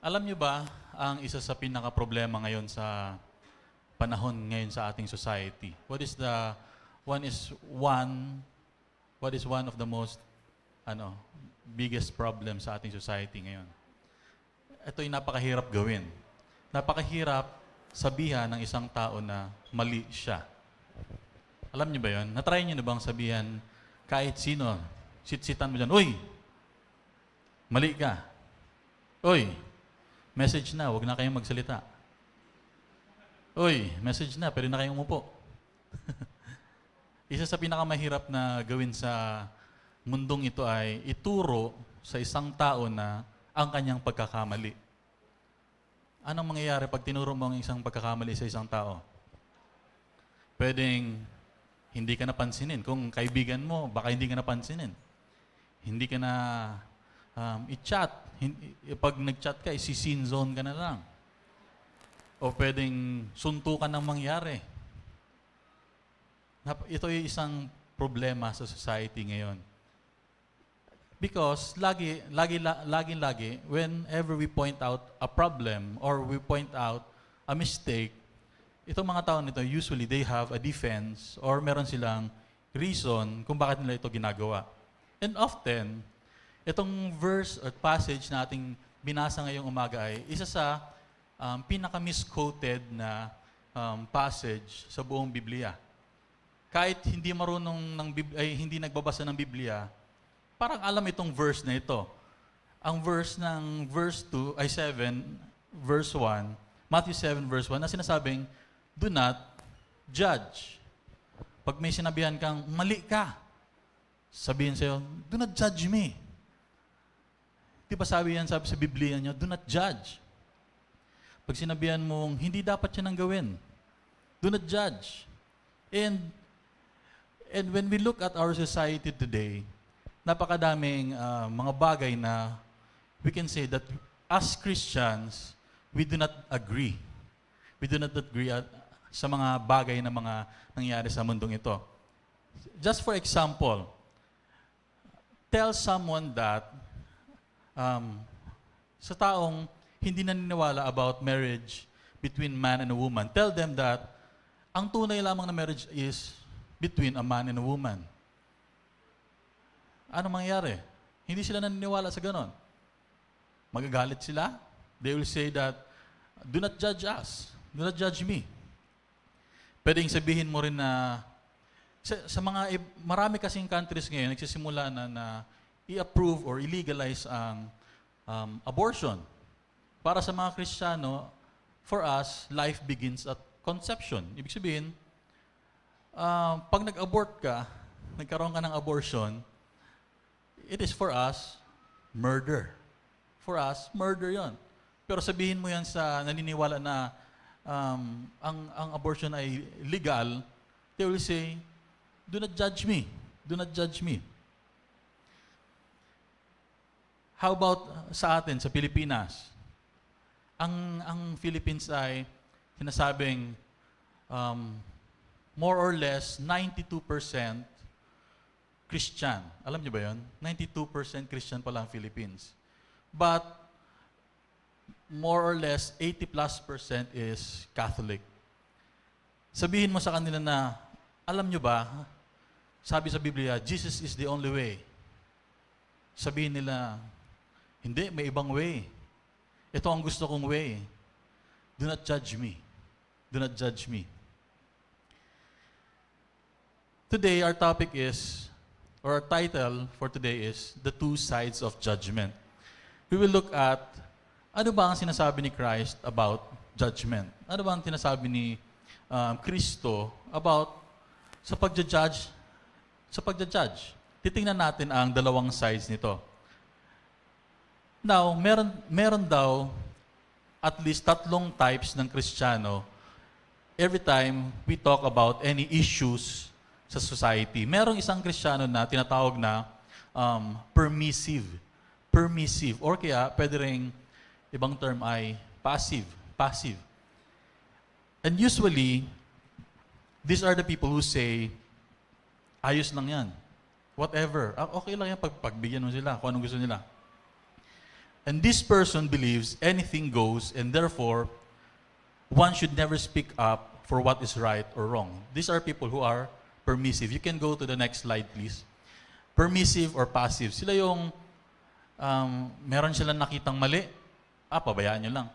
Alam niyo ba, ang isa sa pinaka-problema ngayon sa panahon ngayon sa ating society? One is one, what is one of the most, biggest problem sa ating society ngayon? Ito ay napakahirap gawin. Napakahirap sabihan ng isang tao na mali siya. Alam niyo ba yun? Natry niyo na bang sabihan kahit sino, sitsitan mo dyan, "Uy, mali ka. Uy, message na, huwag na kayong magsalita. Uy, message na, pwede na kayong umupo." Isa sa pinakamahirap na gawin sa mundong ito ay ituro sa isang tao na ang kanyang pagkakamali. Anong mangyayari pag tinuro mo ang isang pagkakamali sa isang tao? Pwedeng hindi ka napansinin. Kung kaibigan mo, baka hindi ka napansinin. Hindi ka na i-chat. Pag nag-chat ka, isi-scene zone ka na lang. O pwedeng suntukan ng mangyari. Ito ay isang problema sa society ngayon. Because lagi, whenever we point out a problem or we point out a mistake, itong mga tao nito, usually they have a defense or meron silang reason kung bakit nila ito ginagawa. And often, itong verse or passage na ating binasa ngayong umaga ay isa sa pinaka-misquoted na passage sa buong Biblia. Kahit hindi marunong hindi nagbabasa ng Biblia, parang alam itong verse na ito. Ang verse ng verse 7, verse 1, Matthew 7, verse 1, na sinasabing, "Do not judge." Pag may sinabihan kang, "Mali ka," sabihin sa'yo, "Do not judge me." Di ba sabi sa Biblia niyo, "Do not judge." Pag sinabihan mong, hindi dapat yan ang gawin, do not judge. And when we look at our society today, napakadaming mga bagay na we can say that as Christians, we do not agree. We do not agree sa mga bagay na mga nangyayari sa mundong ito. Just for example, tell someone that sa taong hindi naniniwala about marriage between man and a woman, tell them that ang tunay lamang na marriage is between a man and a woman. Ano mangyayari? Hindi sila naniniwala sa ganon. Magagalit sila. They will say that, "Do not judge us. Do not judge me." Pwedeng sabihin mo rin na marami kasing countries ngayon nagsisimula na i-approve or illegalize ang abortion. Para sa mga Kristiyano, for us, life begins at conception. Ibig sabihin, pag nag-abort ka, nagkaroon ka ng abortion, it is for us, murder. For us, murder yon. Pero sabihin mo yan sa naniniwala na ang abortion ay legal, they will say, "Do not judge me. Do not judge me." How about sa atin, sa Pilipinas? Ang Philippines ay sinasabing more or less 92% Christian. Alam niyo ba yun? 92% Christian pala ang Philippines. But more or less 80+% is Catholic. Sabihin mo sa kanila na, alam niyo ba, sabi sa Biblia, Jesus is the only way. Sabihin nila, hindi, may ibang way. Ito ang gusto kong way. Do not judge me. Do not judge me. Today, our topic is, or our title for today is, The Two Sides of Judgment. We will look at, ano ba ang sinasabi ni Christ about judgment? Ano ba ang sinasabi ni Kristo about sa pagja-judge? Sa pagja-judge. Titingnan natin ang dalawang sides nito. Now, meron daw at least 3 types ng Kristiyano every time we talk about any issues sa society. Merong isang Kristiyano na tinatawag na permissive. Permissive. Or kaya, pwede rin, ibang term ay passive. Passive. And usually, these are the people who say, ayos lang yan. Whatever. Okay lang yan pagbigyan mo sila kung anong gusto nila. And this person believes anything goes, and therefore, one should never speak up for what is right or wrong. These are people who are permissive. You can go to the next slide, please. Permissive or passive. Sila yung meron silang nakitang mali, pabayaan nyo lang.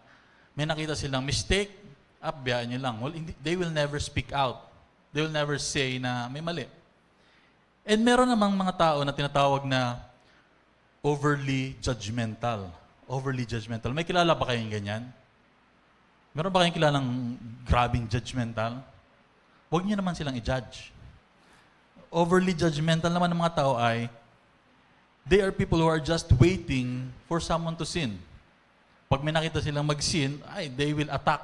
May nakita silang mistake, pabayaan nyo lang. Well, they will never speak out. They will never say na may mali. And meron namang mga tao na tinatawag na overly judgmental. Overly judgmental. May kilala ba kayong ganyan? Meron ba kayong kilalang grabing judgmental? Huwag niyo naman silang i-judge. Overly judgmental naman ng mga tao ay they are people who are just waiting for someone to sin. Pag may nakita silang mag-sin, they will attack.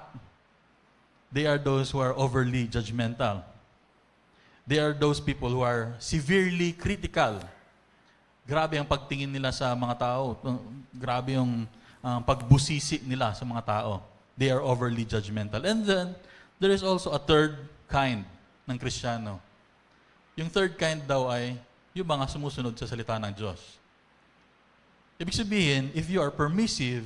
They are those who are overly judgmental. They are those people who are severely critical. Grabe ang pagtingin nila sa mga tao. Grabe yung pagbusisi nila sa mga tao. They are overly judgmental. And then, there is also a third kind ng Kristiyano. Yung third kind daw ay yung mga sumusunod sa salita ng Diyos. Ibig sabihin, if you are permissive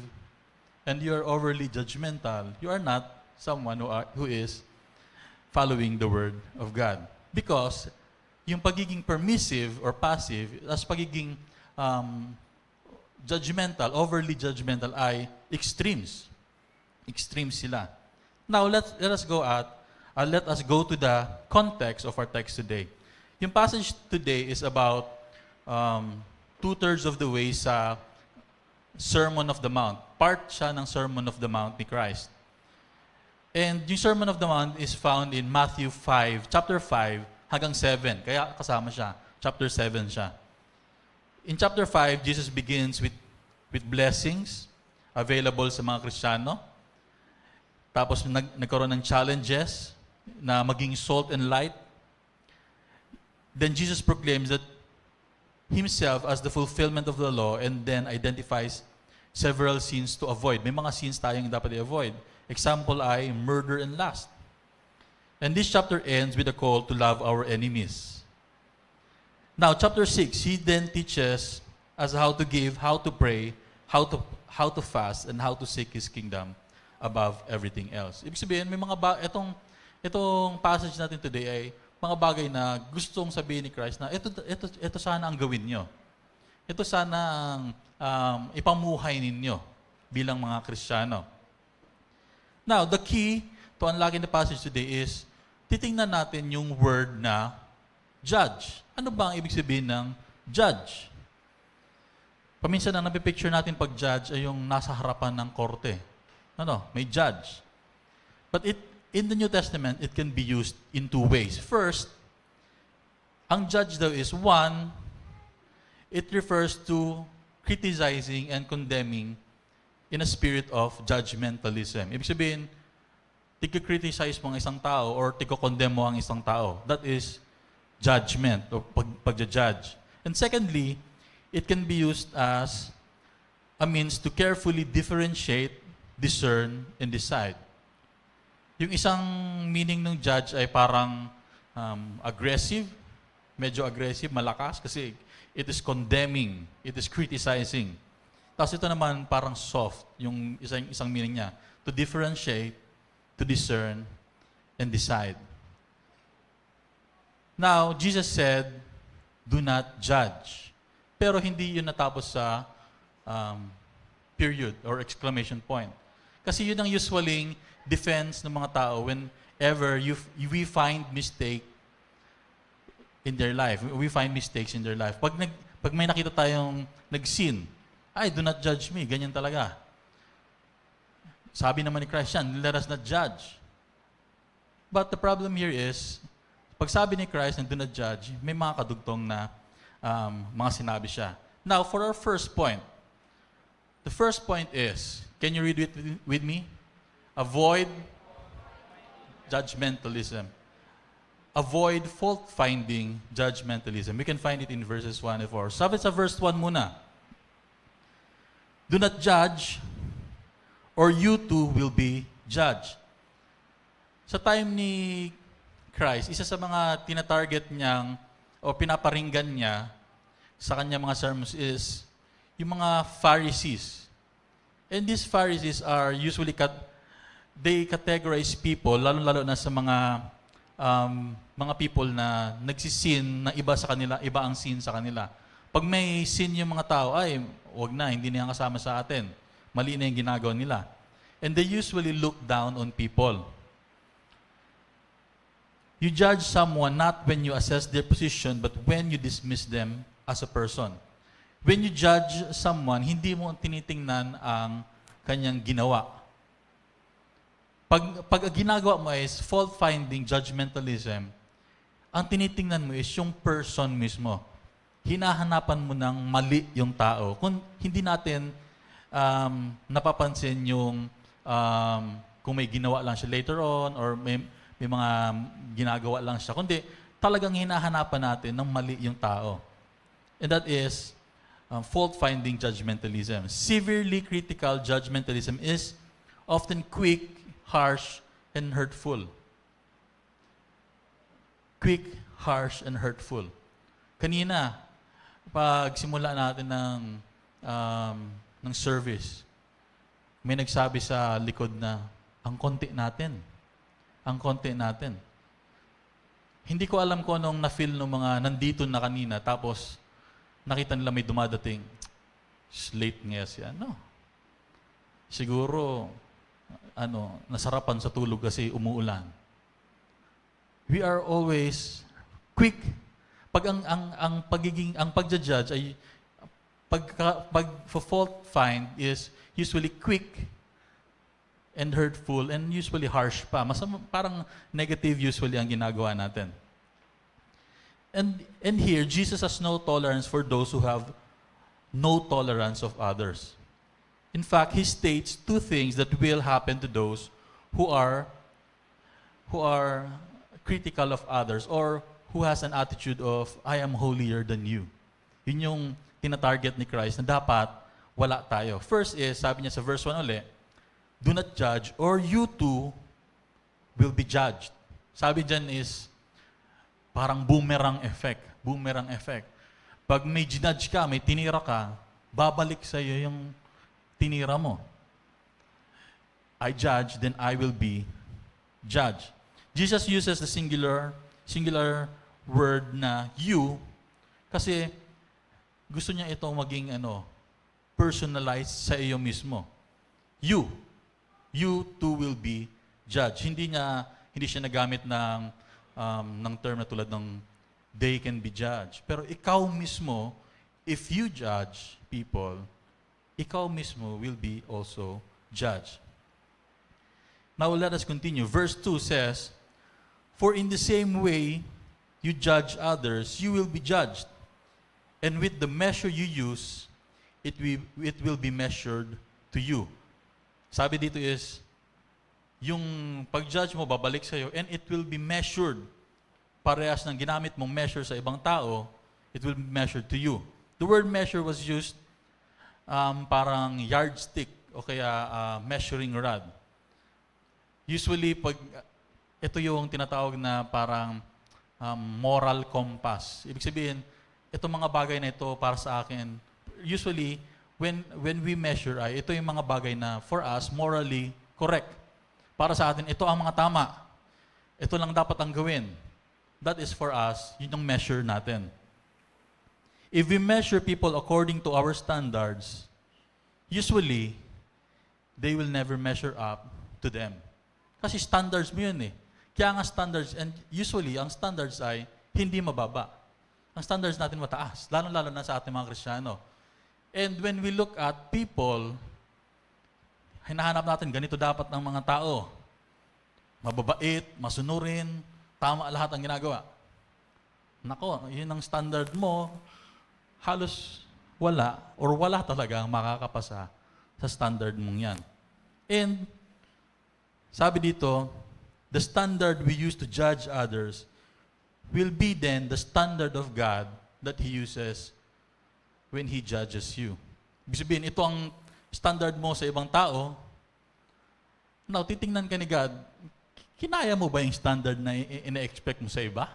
and you are overly judgmental, you are not someone who is following the Word of God. Because yung pagiging permissive or passive, as pagiging judgmental, overly judgmental ay extremes. Extremes sila. Now, let us go to the context of our text today. Yung passage today is about 2/3 of the way sa Sermon of the Mount. Part siya ng Sermon of the Mount ni Christ. And yung Sermon of the Mount is found in Matthew 5, chapter 5 hanggang 7. Kaya kasama siya. Chapter 7 siya. In chapter 5, Jesus begins with blessings available sa mga Kristiyano. Tapos nagkaroon ng challenges na maging salt and light. Then Jesus proclaims that himself as the fulfillment of the law and then identifies several sins to avoid. May mga sins tayong dapat i-avoid. Example ay murder and lust. And this chapter ends with a call to love our enemies. Now, chapter 6, he then teaches us how to give, how to pray, how to fast, and how to seek His kingdom above everything else. Ibig sabihin, may mga itong passage natin today ay mga bagay na gustong sabihin ni Christ na ito sana ang gawin nyo. Ito sana ang ipamuhay ninyo bilang mga Kristiyano. Now, the key to unlocking the passage today is titingnan natin yung word na judge. Ano ba ang ibig sabihin ng judge? Paminsan na napipicture natin pag judge ay yung nasa harapan ng korte. May judge. But in the New Testament, it can be used in two ways. First, ang judge daw is one, it refers to criticizing and condemning in a spirit of judgmentalism. Ibig sabihin, tika-criticize mo ang isang tao or tika-condemn mo ang isang tao. That is judgment o pagja-judge. And secondly, it can be used as a means to carefully differentiate, discern, and decide. Yung isang meaning ng judge ay parang aggressive, medyo aggressive, malakas, kasi it is condemning, it is criticizing. Tapos ito naman parang soft, yung isang meaning niya, to differentiate, to discern, and decide. Now, Jesus said, do not judge. Pero hindi yun natapos sa period or exclamation point. Kasi yun ang usually defense ng mga tao whenever we find mistake in their life. We find mistakes in their life. Pag may nakita tayong nag-sin, do not judge me. Ganyan talaga. Sabi naman ni Christ yan, let us not judge. But the problem here is, pag sabi ni Christ na do not judge, may mga kadugtong na mga sinabi siya. Now, for our first point, the first point is, can you read it with me? Avoid judgmentalism. Avoid fault-finding judgmentalism. We can find it in verses 1 and 4. Sabi sa verse 1 muna. Do not judge, or you too will be judged. Sa time ni Christ, isa sa mga tinatarget niyang o pinaparinggan niya sa kanya mga sermons is yung mga Pharisees. And these Pharisees are usually, they categorize people, lalo-lalo na sa mga people na nagsisin na iba sa kanila, iba ang sin sa kanila. Pag may sin yung mga tao, ay, wag na, hindi na yan kasama sa atin. Mali na yung ginagawa nila. And they usually look down on people. You judge someone not when you assess their position, but when you dismiss them as a person. When you judge someone, hindi mo tinitingnan ang kanyang ginawa. Pag ginagawa mo is fault-finding judgmentalism, ang tinitingnan mo is yung person mismo. Hinahanapan mo ng mali yung tao. Kung hindi natin napapansin yung kung may ginawa lang siya later on or may mga ginagawa lang siya, kundi talagang hinahanapan natin ng mali yung tao. And that is fault-finding judgmentalism. Severely critical judgmentalism is often quick, harsh, and hurtful. Quick, harsh, and hurtful. Kanina, pag simula natin ng service, may nagsabi sa likod na, ang konti natin. Ang konti natin. Hindi ko alam kung anong na-feel ng mga nandito na kanina, tapos nakita nila may dumadating. Late nga siya. No. Siguro, nasarapan sa tulog kasi umuulan. We are always quick. Pag ang pagja-judge ay fault find is usually quick and hurtful and usually harsh pa. Parang negative usually ang ginagawa natin. And here, Jesus has no tolerance for those who have no tolerance of others. In fact, he states two things that will happen to those who are critical of others or who has an attitude of, I am holier than you. Yun yung tina-target ni Christ na dapat wala tayo. First is, sabi niya sa verse 1 ulit, do not judge or you too will be judged. Sabi dyan is, parang boomerang effect. Boomerang effect. Pag may ginudge ka, may tinira ka, babalik sa iyo yung tinira mo. I judge, then I will be judged. Jesus uses the singular word na you kasi gusto niya itong maging personalized sa iyo mismo. You too will be judged. Hindi siya nagamit ng term na tulad ng they can be judged. Pero ikaw mismo, if you judge people, ikaw mismo will be also judged. Now let us continue. Verse 2 says, for in the same way you judge others, you will be judged. And with the measure you use, it will be measured to you. Sabi dito is, yung pag-judge mo, babalik sa'yo, and it will be measured. Parehas ng ginamit mong measure sa ibang tao, it will be measured to you. The word measure was used parang yardstick o kaya measuring rod. Usually, ito yung tinatawag na parang moral compass. Ibig sabihin, itong mga bagay na ito para sa akin, usually, when we measure ito yung mga bagay na for us, morally correct. Para sa atin, ito ang mga tama. Ito lang dapat ang gawin. That is for us, yun yung measure natin. If we measure people according to our standards, usually, they will never measure up to them. Kasi standards mo yun eh. Kaya nga standards, and usually, ang standards ay hindi mababa. Ang standards natin mataas, lalo-lalo na sa ating mga Kristiyano. And when we look at people, hinahanap natin, ganito dapat ng mga tao. Mababait, masunurin, tama lahat ang ginagawa. Nako, yun ang standard mo, halos wala, or wala talaga ang makakapasa sa standard mong yan. And, sabi dito, the standard we use to judge others will be then the standard of God that He uses when He judges you. Ibig sabihin, ito ang standard mo sa ibang tao. Now, titingnan ka ni God, kinaya mo ba yung standard na ina-expect mo sa iba?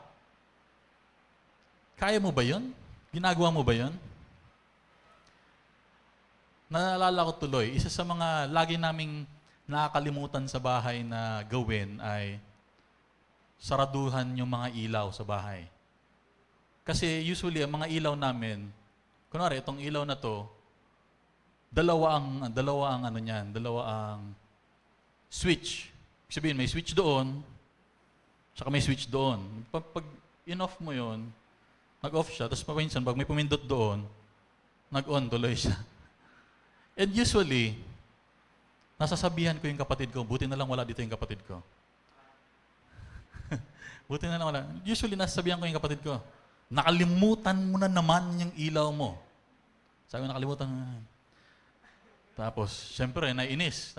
Kaya mo ba yun? Ginagawa mo ba yun? naalala ko tuloy, isa sa mga lagi naming nakakalimutan sa bahay na gawin ay saraduhan yung mga ilaw sa bahay. Kasi usually, ang mga ilaw namin, kunwari, itong ilaw na to, dalawa ang switch. Sabihin, may switch doon, saka may switch doon. Pag in-off mo yon, nag-off siya, tapos paminsan, pag may pumindot doon, nag-on tuloy siya. And usually, nasasabihan ko yung kapatid ko, buti na lang wala dito yung kapatid ko. Buti na lang wala. Usually, nasasabihan ko yung kapatid ko, nakalimutan mo na naman yung ilaw mo. Sabi ko, nakalimutan mo na. Tapos, syempre, nainis.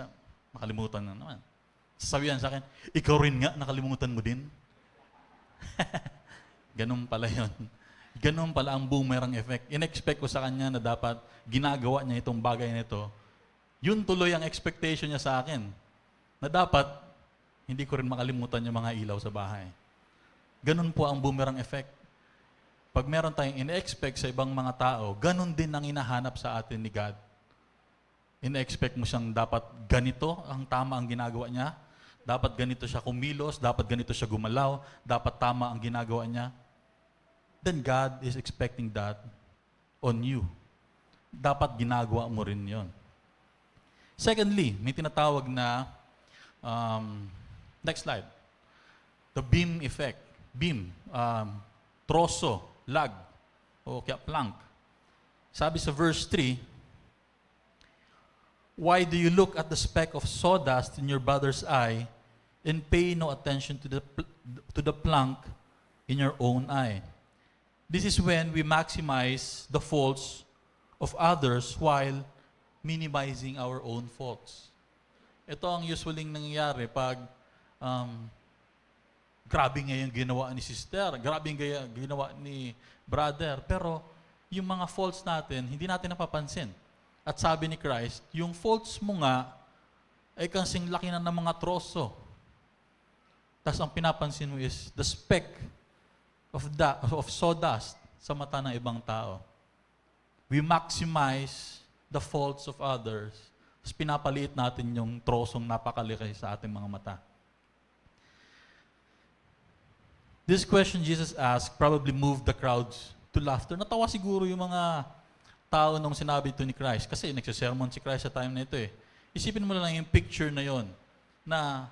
Nakalimutan na naman. Sasabihan sa akin, ikaw rin nga, nakalimutan mo din. Ganun pala yun. Ganun pala ang boomerang effect. In-expect ko sa kanya na dapat ginagawa niya itong bagay nito. Yun tuloy ang expectation niya sa akin. Na dapat, hindi ko rin makalimutan yung mga ilaw sa bahay. Ganun po ang boomerang effect. Pag meron tayong ina-expect sa ibang mga tao, ganun din ang hinahanap sa atin ni God. Ina-expect mo siyang dapat ganito ang tama ang ginagawa niya, dapat ganito siya kumilos, dapat ganito siya gumalaw, dapat tama ang ginagawa niya. Then God is expecting that on you. Dapat ginagawa mo rin yon. Secondly, may tinatawag na, next slide, the beam effect. Beam, troso, lag, o kaya plank. Sabi sa verse 3, why do you look at the speck of sawdust in your brother's eye and pay no attention to the plank in your own eye? This is when we maximize the faults of others while minimizing our own faults. Ito ang usually nangyayari pag grabe nga yung ginawa ni sister, grabe nga ginawa ni brother, pero yung mga faults natin, hindi natin napapansin. At sabi ni Christ, yung faults mo nga ay kasing laki na ng mga troso. Tapos ang pinapansin mo is the speck of sawdust sa mata ng ibang tao. We maximize the faults of others. Tapos pinapaliit natin yung trosong napakalaki sa ating mga mata. This question Jesus asked probably moved the crowds to laughter. Natawa siguro yung mga tao nung sinabi ito ni Christ. Kasi nagsisermon si Christ sa time na ito eh. Isipin mo lang yung picture na yon na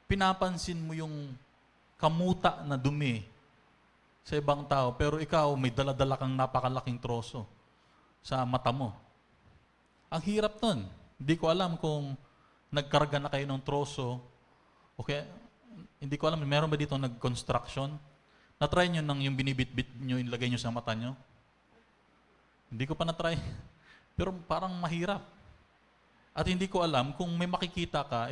pinapansin mo yung kamuta na dumi sa ibang tao, pero ikaw may dala-dala kang napakalaking troso sa mata mo. Ang hirap nun. Hindi ko alam kung nagkarga na kayo ng troso. Okay? Hindi ko alam, meron ba dito nag-construction? Na-try nyo nang yung binibit-bit nyo, ilagay nyo sa mata nyo? Hindi ko pa na-try. Pero parang mahirap. At hindi ko alam kung may makikita ka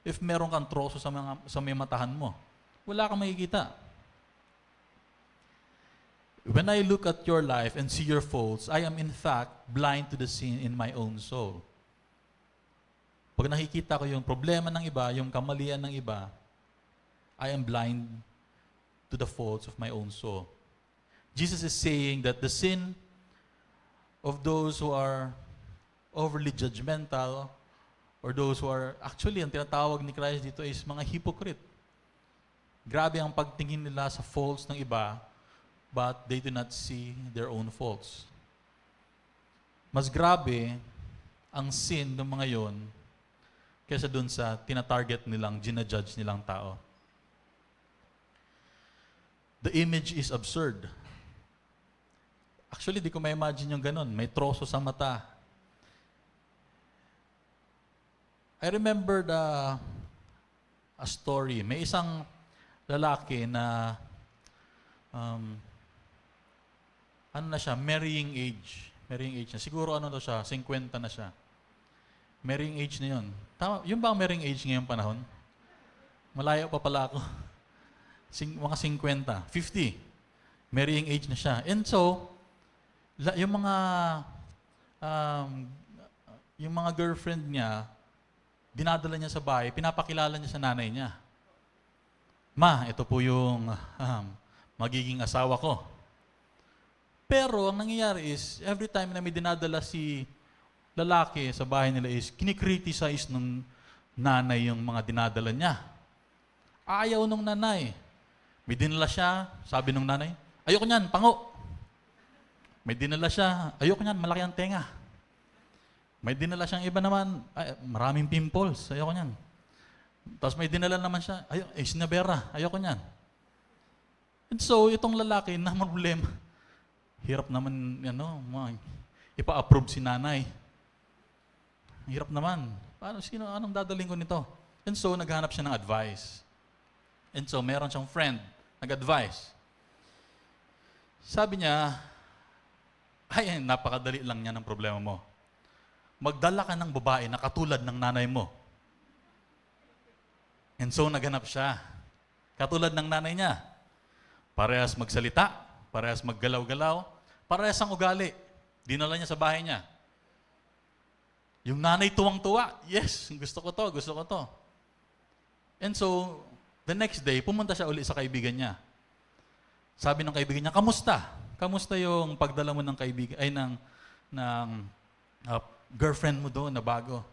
if meron kang troso sa may matahan mo. Wala kang makikita. When I look at your life and see your faults, I am in fact blind to the sin in my own soul. Pag nakikita ko yung problema ng iba, yung kamalian ng iba, I am blind to the faults of my own soul. Jesus is saying that the sin of those who are overly judgmental or those who are, actually, ang tinatawag ni Christ dito is mga hypocrite. Grabe ang pagtingin nila sa faults ng iba, but they do not see their own faults. Mas grabe ang sin ng mga yon kaysa dun sa tinatarget nilang, ginajudge nilang tao. The image is absurd. Actually, di ko ma-imagine yung ganun. May troso sa mata. I remember a story. May isang lalaki na ano na siya, marrying age. Marrying age na. Siguro ano to siya, 50 na siya. Marrying age na yun. Tama, yun ba ang marrying age ngayong panahon? Malayo pa pala ako. Mga 50, 50. Marrying age na siya. And so, yung mga girlfriend niya, dinadala niya sa bahay, pinapakilala niya sa nanay niya. Ma, ito po yung magiging asawa ko. Pero ang nangyayari is, every time na may dinadala si lalaki sa bahay nila is kinikriticize ng nanay yung mga dinadala niya. Ayaw nung nanay. May dinala siya, sabi nung nanay, ayoko niyan, pango. May dinala siya, ayoko niyan, malaki ang tenga. May dinala siyang iba naman, maraming pimples, ayoko niyan. Tapos may dinala naman siya, sinabera, ayoko niyan. And so, itong lalaki na problema, hirap naman, ipa-approve si nanay. Hirap naman. Anong dadaling ko nito? And so, naghanap siya ng advice. And so, meron siyang friend, nag-advise. Sabi niya, napakadali lang niya ng problema mo. Magdala ka ng babae na katulad ng nanay mo. And so, naghanap siya. Katulad ng nanay niya. Parehas magsalita, parehas maggalaw-galaw, parehas ang ugali. Dinala niya sa bahay niya. Yung nanay tuwang-tuwa, yes, gusto ko to. And so, the next day, pumunta siya uli sa kaibigan niya. Sabi ng kaibigan niya, kamusta? Kamusta yung pagdala mo ng girlfriend mo doon na bago?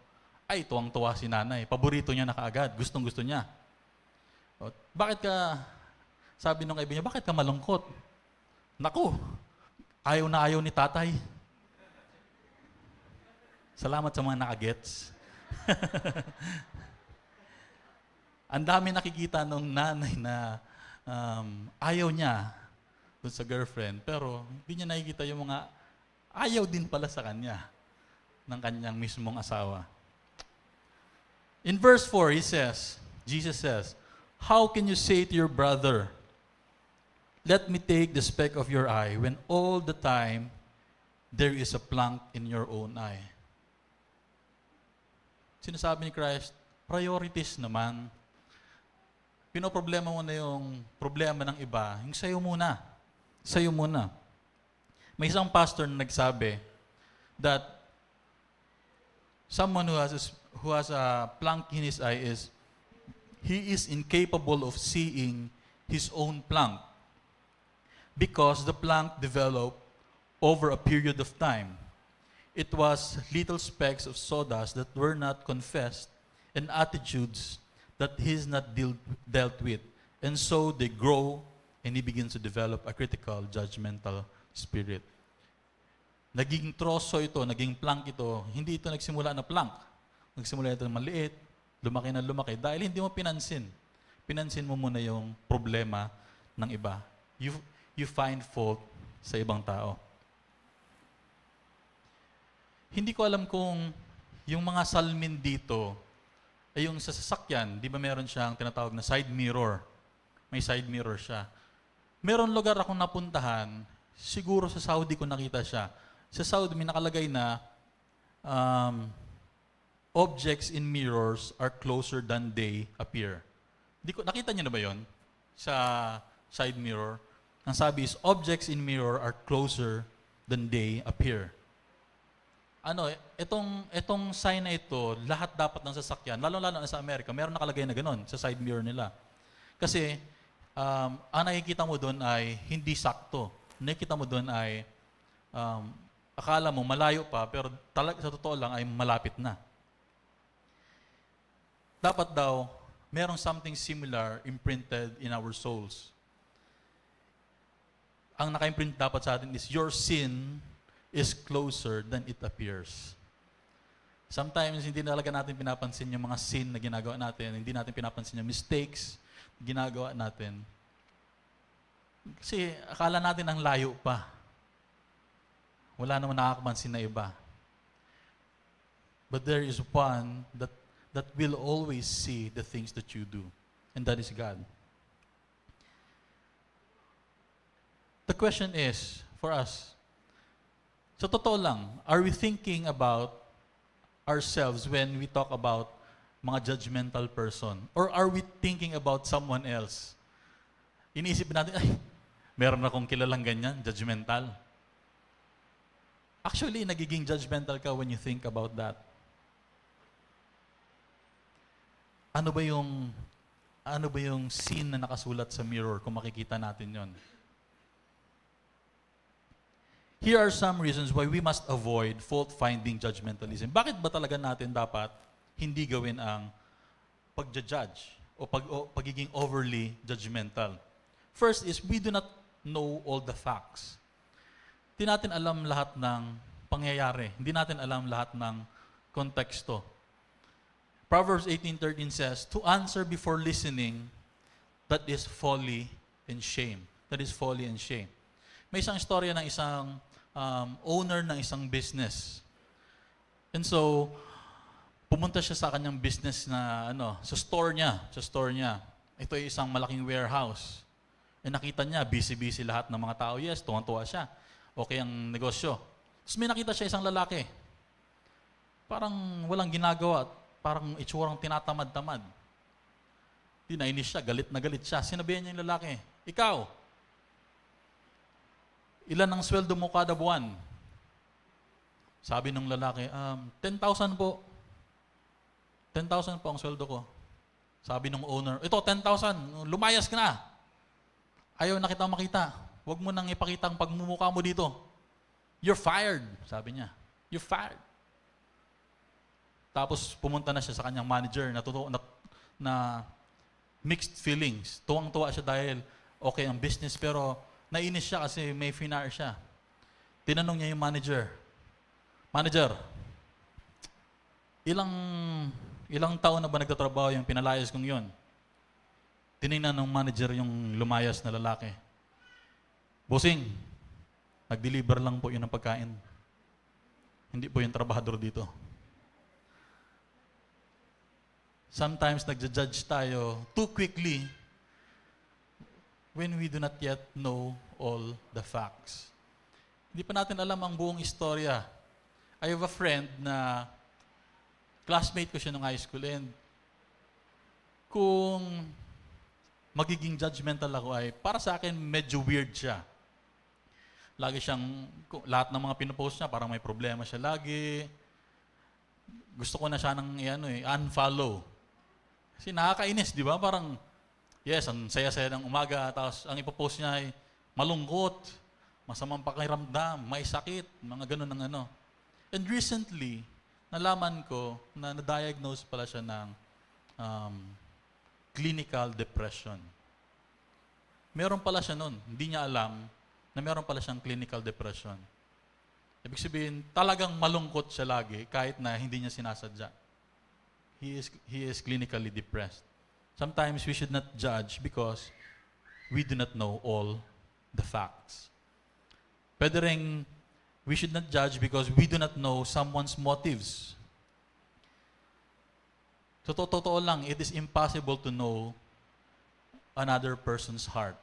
Ay, tuwang-tuwa si nanay. Paborito niya na kaagad. Gustong-gusto niya. Sabi ng kaibigan niya, bakit ka malungkot? Naku, ayaw na ayaw ni tatay. Salamat sa mga nakagets. Ang dami nakikita nung nanay na ayaw niya dun sa girlfriend, pero hindi niya nakikita yung mga ayaw din pala sa kanya ng kanyang mismong asawa. In verse 4, Jesus says, how can you say to your brother, let me take the speck of your eye, when all the time there is a plank in your own eye? Sinasabi ni Christ, priorities naman. Pinoproblema mo na yung problema ng iba, yung sa'yo muna. Sa'yo muna. May isang pastor na nagsabi that someone who has a plank in his eye he is incapable of seeing his own plank because the plank developed over a period of time. It was little specks of sawdust that were not confessed and attitudes that he is not dealt with. And so they grow and he begins to develop a critical, judgmental spirit. Naging troso ito, naging plank ito, hindi ito nagsimula na plank. Nagsimula ito na maliit, lumaki na lumaki, dahil hindi mo pinansin. Pinansin mo muna yung problema ng iba. You find fault sa ibang tao. Hindi ko alam kung yung mga salmin dito ay yung sa sasakyan, di ba meron siyang tinatawag na side mirror? May side mirror siya. Meron lugar akong napuntahan, siguro sa Saudi ko nakita siya. Sa Saudi may nakalagay na objects in mirrors are closer than they appear. Nakita niyo na ba yon sa side mirror? Ang sabi is, objects in mirror are closer than they appear. Itong sign na ito, lahat dapat ng sasakyan, lalo-lalo na sa Amerika, meron nakalagay na gano'n sa side mirror nila. Kasi, ang nakikita mo doon ay hindi sakto. Nakikita mo doon ay, akala mo malayo pa, pero sa totoo lang ay malapit na. Dapat daw, merong something similar imprinted in our souls. Ang naka-imprint dapat sa atin is, your sin is closer than it appears. Sometimes, hindi talaga natin pinapansin yung mga sin na ginagawa natin. Hindi natin pinapansin yung mistakes na ginagawa natin. Kasi akala natin ang layo pa. Wala naman nakakapansin na iba. But there is one that will always see the things that you do. And that is God. The question is, for us, sa totoo lang, are we thinking about ourselves when we talk about mga judgmental person? Or are we thinking about someone else? Iniisip natin, meron akong kilalang ganyan, judgmental. Actually, nagiging judgmental ka when you think about that. Ano ba yung scene na nakasulat sa mirror kung makikita natin yon? Here are some reasons why we must avoid fault-finding judgmentalism. Bakit ba talaga natin dapat hindi gawin ang pagja-judge o pagiging overly judgmental? First is, we do not know all the facts. Hindi natin alam lahat ng pangyayari. Hindi natin alam lahat ng konteksto. Proverbs 18:13 says, to answer before listening, that is folly and shame. That is folly and shame. May isang istorya ng isang owner ng isang business. And so, pumunta siya sa kanyang business na, sa store niya. Ito ay isang malaking warehouse. E nakita niya, busy-busy lahat ng mga tao. Yes, tuwang-tuwa siya. Okay ang negosyo. Tapos may nakita siya isang lalaki. Parang walang ginagawa. Parang itsurang tinatamad-tamad. Di nainis siya, galit na galit siya. Sinabihan niya yung lalaki, ikaw, ilan ang sweldo mo kada buwan? Sabi ng lalaki, 10,000 po. 10,000 po ang sweldo ko. Sabi ng owner, ito, 10,000, lumayas ka na. Ayaw na kita makita. Huwag mo nang ipakita ang pagmumukha mo dito. You're fired, sabi niya. You're fired. Tapos pumunta na siya sa kanyang manager na mixed feelings. Tuwang-tuwa siya dahil okay ang business, pero nainis siya kasi may fire siya. Tinanong niya yung manager, Manager, ilang taon na ba nagtatrabaho yung pinalayas kong yun? Tinignan ng manager yung lumayas na lalaki. Bossing, nag-deliver lang po yun ng pagkain. Hindi po yung trabahador dito. Sometimes nagja-judge tayo too quickly when we do not yet know all the facts. Hindi pa natin alam ang buong istorya. I have a friend na classmate ko siya nung high school, and kung magiging judgmental ako ay, para sa akin, medyo weird siya. Lagi siyang, lahat ng mga pinopost niya, parang may problema siya lagi. Gusto ko na siya ng unfollow. Kasi nakakainis, di ba? Parang, yes, ang saya-saya ng umaga, tapos ang ipopost niya ay malungkot, masamang pakiramdam, may sakit, mga ganun ng And recently, nalaman ko na na-diagnose pala siya ng clinical depression. Meron pala siya nun. Hindi niya alam na meron pala siyang clinical depression. Ibig sabihin, talagang malungkot siya lagi kahit na hindi niya sinasadya. He is clinically depressed. Sometimes we should not judge because we do not know all the facts. Pwede ring we should not judge because we do not know someone's motives. Totoo lang, it is impossible to know another person's heart.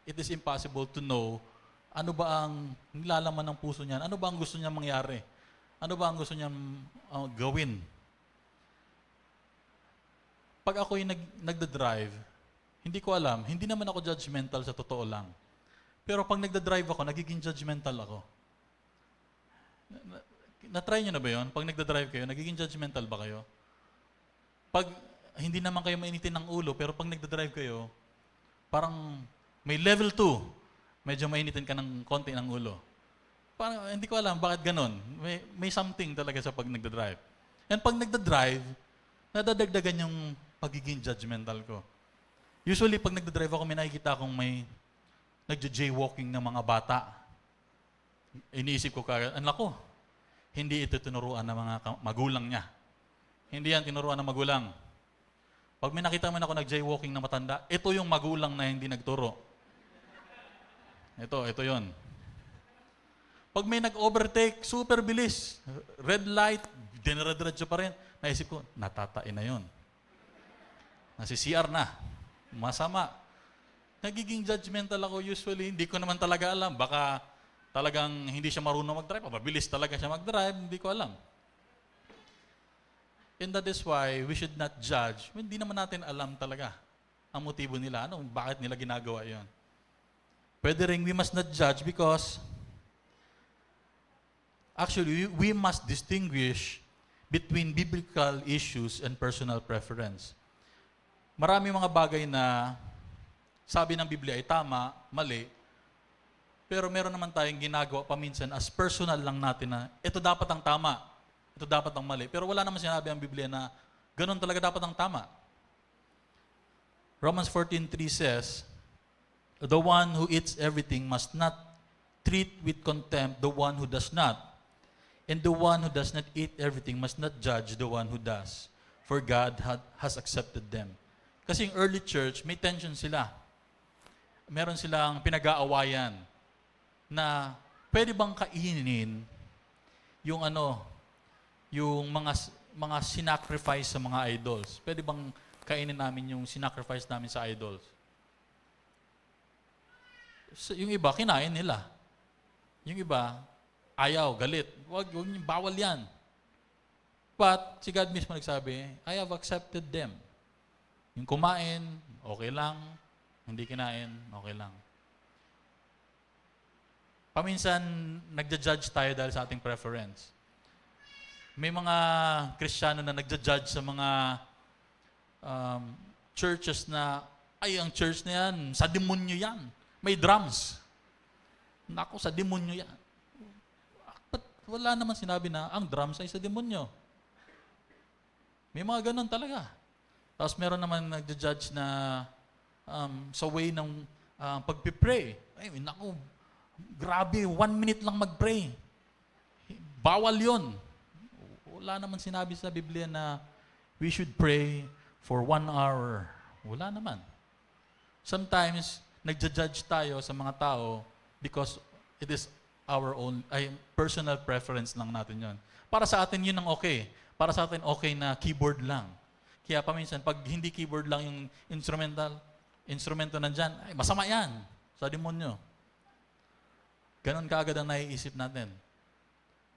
It is impossible to know ano ba ang nilalaman ng puso niyan, ano ba ang gusto niya mangyari, ano ba ang gusto niya gawin. Pag ako'y nagda-drive, hindi ko alam, hindi naman ako judgmental sa totoo lang. Pero pag nagda-drive ako, nagiging judgmental ako. Na-try nyo na ba yun? Pag nagda-drive kayo, nagiging judgmental ba kayo? Pag hindi naman kayo mainitin ng ulo, pero pag nagda-drive kayo, parang may level 2, medyo mainitin ka ng konti ng ulo. Parang hindi ko alam bakit ganun. May something talaga sa pag nagda-drive. And pag nagda-drive, nadadagdagan yung pagiging judgmental ko. Usually, pag nagda-drive ako, may nakikita akong may nagja-jaywalking ng mga bata. Iniisip ko kagad, anak ko, hindi ito tinuruan ng mga magulang niya. Hindi yan tinuruan ng magulang. Pag may nakita man ako nag-jaywalking na matanda, ito yung magulang na hindi nagturo. Ito yon. Pag may nag-overtake, super bilis. Red light, dinaradiradyo pa rin. Naisip ko, natatain na yon. Nasi-CR na. Masama. Nagiging judgmental ako usually. Hindi ko naman talaga alam. Baka talagang hindi siya marunong mag-drive. Mabilis talaga siya mag-drive. Hindi ko alam. And that is why we should not judge. Hindi naman natin alam talaga ang motibo nila. Bakit nila ginagawa yon? Pwede rin, we must not judge because actually, we must distinguish between biblical issues and personal preference. Marami mga bagay na sabi ng Biblia ay tama, mali, Pero meron naman tayong ginagawa paminsan as personal lang natin na ito dapat ang tama, ito dapat ang mali. Pero wala naman sinabi ang Biblia na ganun talaga dapat ang tama. Romans 14:3 says, the one who eats everything must not treat with contempt the one who does not. And the one who does not eat everything must not judge the one who does. For God has accepted them. Kasi yung early church, may tension sila. Meron silang pinag-aawayan na pwede bang kainin yung yung mga sinacrifice sa mga idols. Pwede bang kainin namin yung sinacrifice namin sa idols? So, yung iba, kinain nila. Yung iba, ayaw, galit. Wag bawal yan. But, si God mismo nagsabi, I have accepted them. Yung kumain, okay lang. Hindi kinain, okay lang. Paminsan, nagja-judge tayo dahil sa ating preference. May mga Kristiyano na nagja-judge sa mga churches na, ay, ang church na yan, sa demonyo yan. May drums. Naku, sa demonyo yan. But wala naman sinabi na ang drums ay sa demonyo. May mga ganun talaga. Tapos meron naman nagja-judge na sa way ng pagpipray. Ay, naku, grabe, 1 minute lang mag-pray. Bawal yun. Wala naman sinabi sa Biblia na we should pray for 1 hour. Wala naman. Sometimes, nagja-judge tayo sa mga tao because it is our own, personal preference lang natin yon. Para sa atin yun ang okay. Para sa atin okay na keyboard lang. Kaya paminsan, pag hindi keyboard lang yung instrumento nandyan, ay masama yan sa demonyo. Ganon kaagad ang naiisip natin.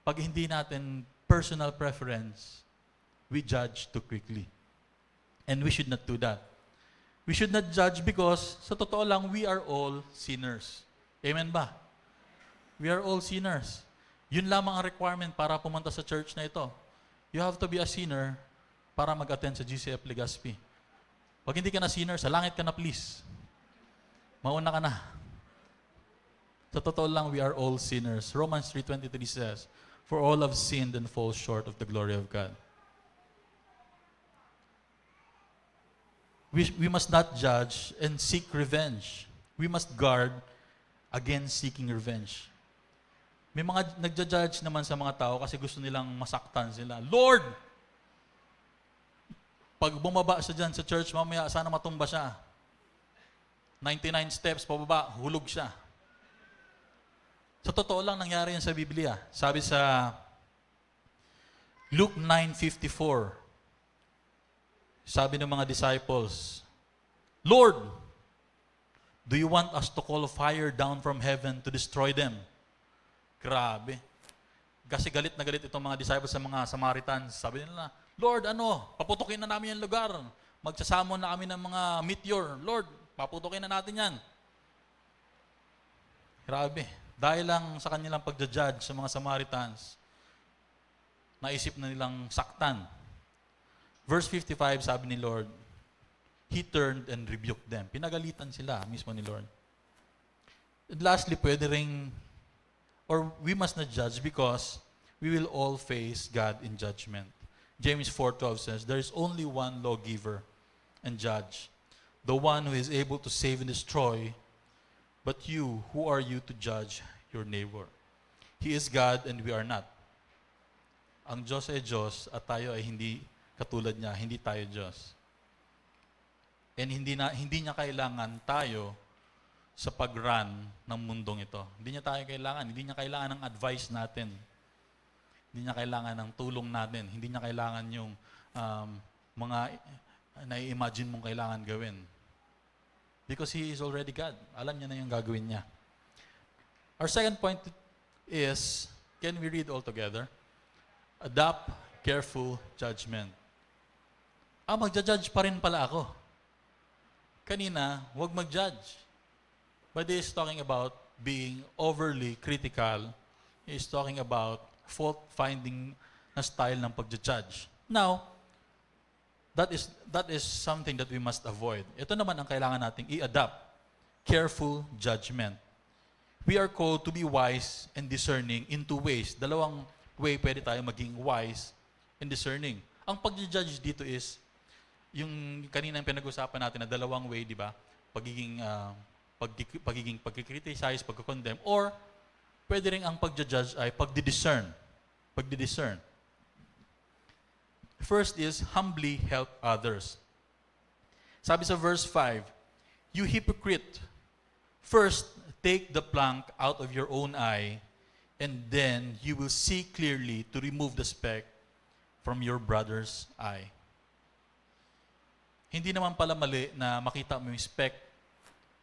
Pag hindi natin personal preference, we judge too quickly. And we should not do that. We should not judge because, sa totoo lang, we are all sinners. Amen ba? We are all sinners. Yun lamang ang requirement para pumunta sa church na ito. You have to be a sinner para mag-attend sa GCF Legazpi. Pag hindi ka na sinner, sa langit ka na please. Mauna ka na. Sa totoo lang, we are all sinners. Romans 3:23 says, for all have sinned and fall short of the glory of God. We must not judge and seek revenge. We must guard against seeking revenge. May mga nagja-judge naman sa mga tao kasi gusto nilang masaktan sila. Lord! Pag bumaba siya dyan sa church, mamaya sana matumba siya. 99 steps pababa, hulog siya. Sa totoo lang nangyari yan sa Biblia. Sabi sa Luke 9:54, sabi ng mga disciples, Lord, do you want us to call fire down from heaven to destroy them? Grabe. Kasi galit na galit itong mga disciples sa mga Samaritans. Sabi nila, Lord, paputukin na namin yung lugar. Magsasamon na kami ng mga meteor. Lord, paputukin na natin yan. Grabe. Dahil lang sa kanilang pagja-judge sa mga Samaritans, naisip na nilang saktan. Verse 55, sabi ni Lord, He turned and rebuked them. Pinagalitan sila mismo ni Lord. And lastly, we must not judge because we will all face God in judgment. James 4:12 says, there is only one lawgiver and judge, the one who is able to save and destroy, but you, who are you to judge your neighbor? He is God and we are not. Ang Diyos ay Diyos at tayo ay hindi katulad niya, hindi tayo Diyos. And hindi niya kailangan tayo sa pag-run ng mundong ito. Hindi niya kailangan ng advice natin. Hindi niya kailangan ng tulong natin. Hindi niya kailangan yung mga nai-imagine mong kailangan gawin. Because He is already God. Alam niya na yung gagawin niya. Our second point is, can we read all together? Adopt careful judgment. Magja-judge pa rin pala ako. Kanina, huwag mag-judge. But he is talking about being overly critical. He is talking about fault-finding na style ng pagja-judge. Now, that is something that we must avoid. Ito naman ang kailangan nating i-adapt. Careful judgment. We are called to be wise and discerning in two ways. Dalawang way pwede tayo maging wise and discerning. Ang pag-judge dito is, yung kanina pinag-usapan natin na dalawang way, di ba? Pagiging pagkikriticize, pagkakondemn, or pwede rin ang pag-judge ay pagdidiscern. Pagdidiscern. First is, humbly help others. Sabi sa verse 5, "You hypocrite, first take the plank out of your own eye, and then you will see clearly to remove the speck from your brother's eye." Hindi naman pala mali na makita mo yung speck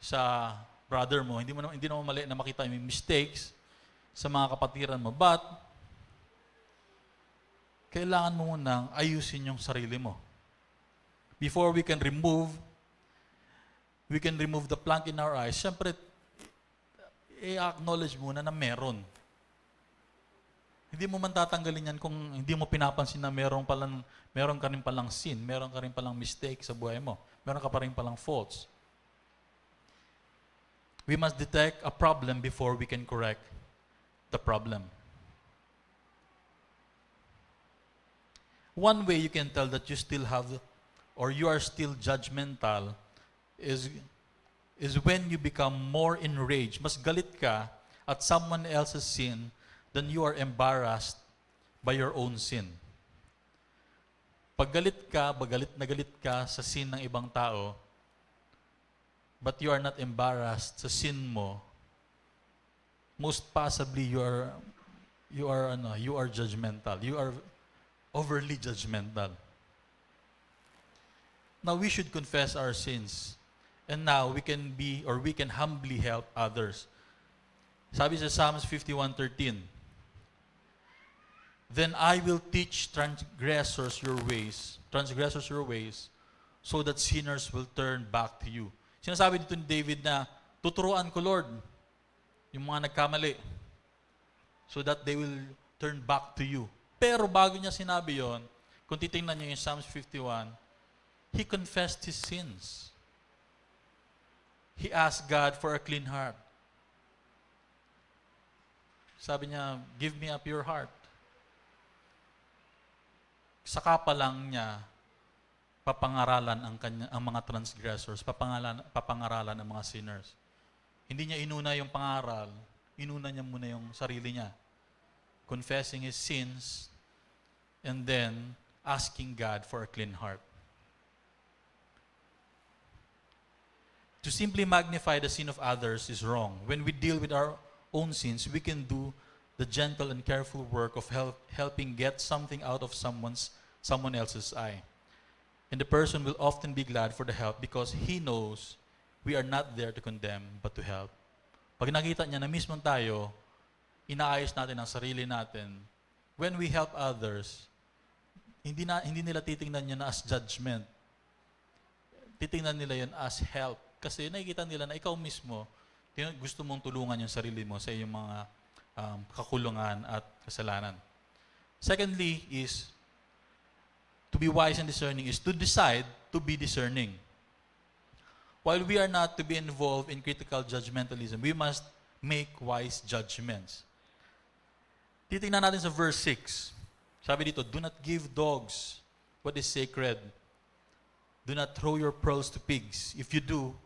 sa brother mo. Hindi naman mali na makita mo yung mistakes sa mga kapatiran mo. But, kailangan mo munang ayusin yung sarili mo. Before we can remove the plank in our eyes, syempre, i-acknowledge muna na meron. Hindi mo man tatanggalin yan kung hindi mo pinapansin na meron ka rin palang sin, meron ka rin palang mistake sa buhay mo, meron ka pa rin palang faults. We must detect a problem before we can correct the problem. One way you can tell that you still have, or you are still judgmental, is when you become more enraged. Mas galit ka at someone else's sin than you are embarrassed by your own sin. Pag galit na galit ka sa sin ng ibang tao, but you are not embarrassed sa sin mo, most possibly you are judgmental. You are overly judgmental. Now we should confess our sins. And now we can humbly help others. Sabi sa Psalms 51:13, "Then I will teach transgressors your ways, so that sinners will turn back to you." Sinasabi dito ni David na, tuturuan ko, Lord, yung mga nagkamali, so that they will turn back to you. Pero bago niya sinabi yon, kung titingnan niyo yung Psalms 51, he confessed his sins. He asked God for a clean heart. Sabi niya, "Give me a pure heart." Saka pa lang niya papangaralan ang mga transgressors, papangaralan ang mga sinners. Hindi niya inuna yung pangaral, inuna niya muna yung sarili niya. Confessing his sins, and then asking God for a clean heart. To simply magnify the sin of others is wrong. When we deal with our own sins, we can do the gentle and careful work of helping get something out of someone else's eye. And the person will often be glad for the help because he knows we are not there to condemn but to help. Pag nakita niya na mismo tayo, inaayos natin ang sarili natin, when we help others, hindi nila titingnan yun as judgment. Titingnan nila yun as help. Kasi nakikita nila na ikaw mismo, gusto mong tulungan yung sarili mo sa iyong mga kakulungan at kasalanan. Secondly is, to be wise and discerning is to decide to be discerning. While we are not to be involved in critical judgmentalism, we must make wise judgments. Titingnan natin sa verse 6. Sabi dito, "Do not give dogs what is sacred. Do not throw your pearls to pigs. If you do,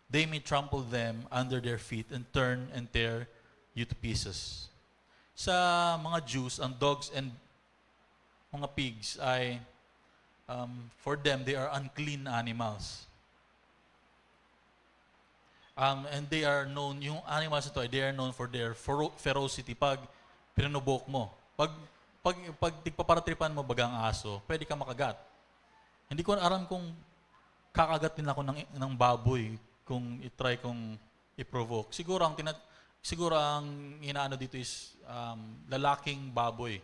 they may trample them under their feet and turn and tear you to pieces." Sa mga Jews, ang dogs and mga pigs ay, for them, they are unclean animals. And they are known, yung animals ito, they are known for their ferocity. Pag pinanubok mo, pag tigpaparatripan mo bagang aso, pwede ka makagat. Hindi ko alam kung kakagat din ako ng baboy kung i-try kong i-provoke. Siguro ang inaano dito is lalaking baboy.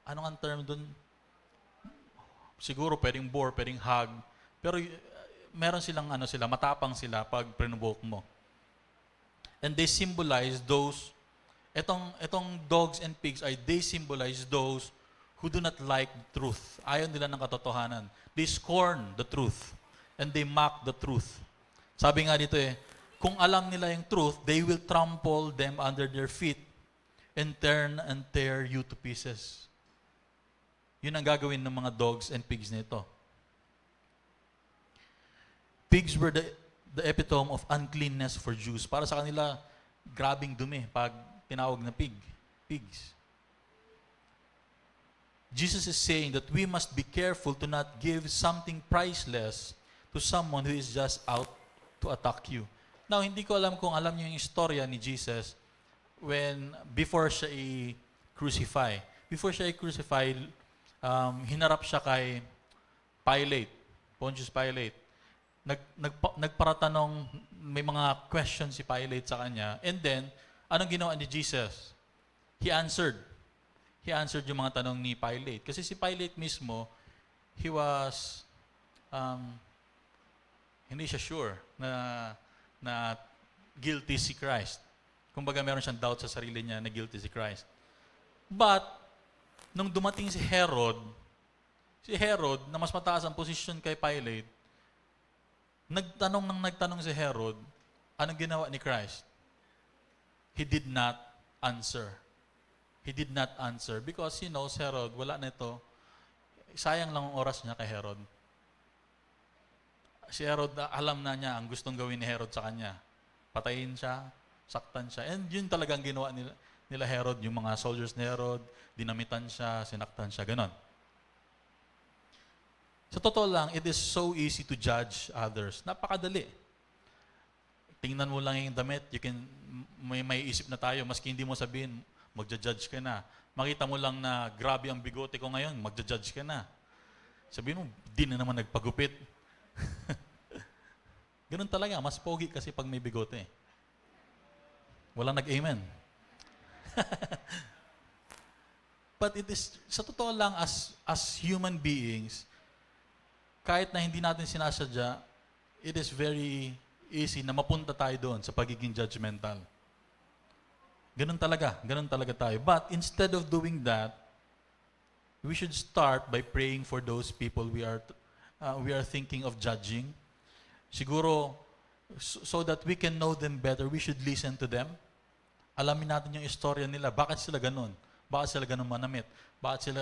Ano ang term dun? Siguro pwedeng boar, pwedeng hog. Pero meron silang matapang sila pag provoke mo. And they symbolize those, etong dogs and pigs they symbolize those who do not like the truth. Ayaw nila ng katotohanan. They scorn the truth and they mock the truth. Sabi nga dito kung alam nila yung truth, they will trample them under their feet and turn and tear you to pieces. Yun ang gagawin ng mga dogs and pigs nito. Pigs were the epitome of uncleanness for Jews. Para sa kanila, grabing dumi pag tinawag na pigs. Jesus is saying that we must be careful to not give something priceless to someone who is just out to attack you. Now, hindi ko alam kung alam niyo yung istorya ni Jesus before siya i-crucify. Before siya i-crucify, hinarap siya kay Pontius Pilate. Nagparatanong, may mga questions si Pilate sa kanya. And then, anong ginawa ni Jesus? He answered yung mga tanong ni Pilate. Kasi si Pilate mismo, he was, hindi siya sure na guilty si Christ. Kumbaga meron siyang doubt sa sarili niya na guilty si Christ. But, nung dumating si Herod, na mas mataas ang posisyon kay Pilate, nagtanong si Herod, anong ginawa ni Christ? He did not answer. He did not answer because he knows Herod, wala na ito. Sayang lang ang oras niya kay Herod. Si Herod, alam na niya ang gustong gawin ni Herod sa kanya. Patayin siya, saktan siya. And yun talagang ginawa nila Herod, yung mga soldiers ni Herod, dinamitan siya, sinaktan siya, ganon. Sa totoo lang, it is so easy to judge others. Napakadali. Tingnan mo lang yung damit, may isip na tayo, maski hindi mo sabihin, magja-judge ka na. Makita mo lang na grabe ang bigote ko ngayon, magja-judge ka na. Sabihin mo, di na naman nagpagupit. Ganun talaga, mas pogi kasi pag may bigote. Walang nag-amen. But it is, sa totoo lang, as human beings, kahit na hindi natin sinasadya, it is very easy na mapunta tayo doon sa pagiging judgmental. Ganun talaga tayo. But instead of doing that, we should start by praying for those people we are thinking of judging. Siguro, so that we can know them better, we should listen to them. Alamin natin yung istorya nila. Bakit sila ganun? Bakit sila ganun manamit? Bakit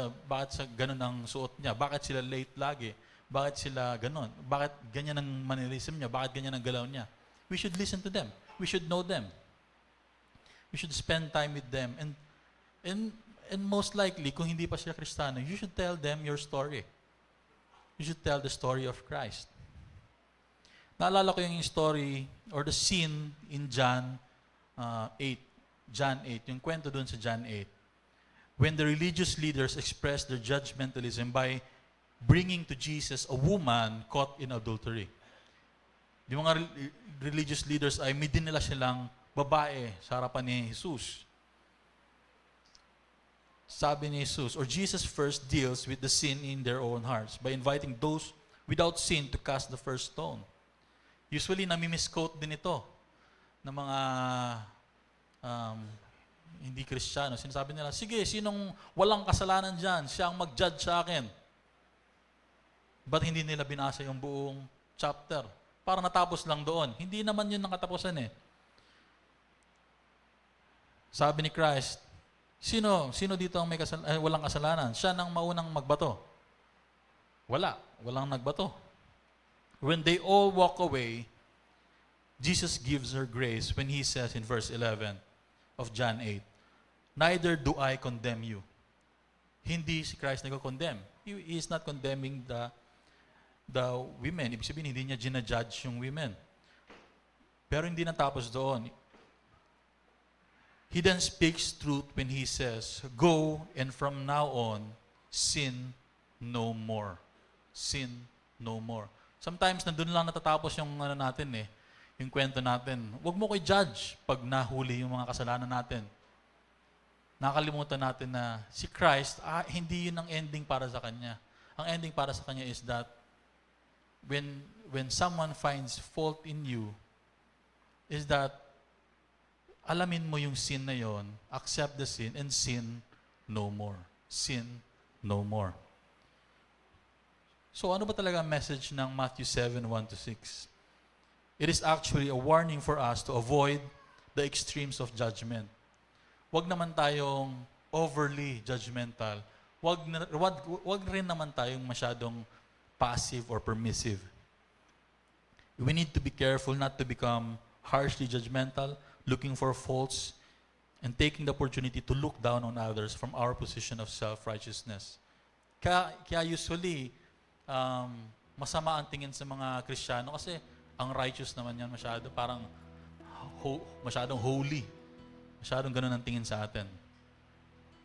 ganun ang suot niya? Bakit sila late lagi? Bakit sila ganun? Bakit ganyan ang mannerism niya? Bakit ganyan ang galaw niya? We should listen to them. We should know them. We should spend time with them. And most likely, kung hindi pa sila Kristiyano, you should tell them your story. You should tell the story of Christ. Naalala ko yung story or the scene in John 8. John 8, yung kwento dun sa John 8. When the religious leaders expressed their judgmentalism by bringing to Jesus a woman caught in adultery. Yung mga religious leaders ay may dinala silang babae sa harapan ni Jesus. Sabi ni Jesus, or Jesus first deals with the sin in their own hearts by inviting those without sin to cast the first stone. Usually, nami-misquote din ito ng mga hindi Kristiyano. Sinasabi nila, sige, sinong walang kasalanan dyan, siya ang mag-judge sa akin. Ba't hindi nila binasa yung buong chapter? Para natapos lang doon. Hindi naman yun ang katapusan eh. Sabi ni Christ, sino dito ang walang kasalanan? Siya nang maunang magbato. Walang nagbato. When they all walk away, Jesus gives her grace when He says in verse 11 of John 8, neither do I condemn you. Hindi si Christ nagko-condemn. He is not condemning the women. Ibig sabihin, hindi niya ginajudge yung women. Pero hindi natapos doon. He then speaks truth when He says, go and from now on, sin no more. Sin no more. Sometimes, nandun lang natatapos yung natin eh, yung kwento natin. Huwag mo i-judge pag nahuli yung mga kasalanan natin. Nakalimutan natin na si Christ, hindi yun ang ending para sa Kanya. Ang ending para sa Kanya is that when someone finds fault in you, is that alamin mo yung sin na yon, accept the sin, and sin no more. Sin no more. So ano ba talaga ang message ng Matthew 7:1-6? It is actually a warning for us to avoid the extremes of judgment. Huwag naman tayong overly judgmental. Huwag rin naman tayong masyadong passive or permissive. We need to be careful not to become harshly judgmental, looking for faults, and taking the opportunity to look down on others from our position of self-righteousness. Kaya usually, masama ang tingin sa mga Kristiyano kasi ang righteous naman yan masyado, parang masyadong holy. Masyadong ganun ang tingin sa atin.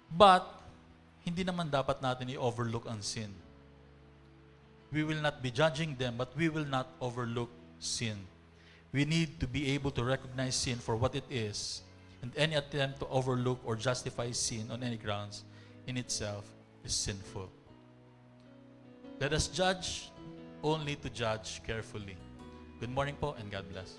But, hindi naman dapat natin i-overlook ang sin. We will not be judging them, but we will not overlook sin. We need to be able to recognize sin for what it is, and any attempt to overlook or justify sin on any grounds in itself is sinful. Let us judge only to judge carefully. Good morning po, and God bless.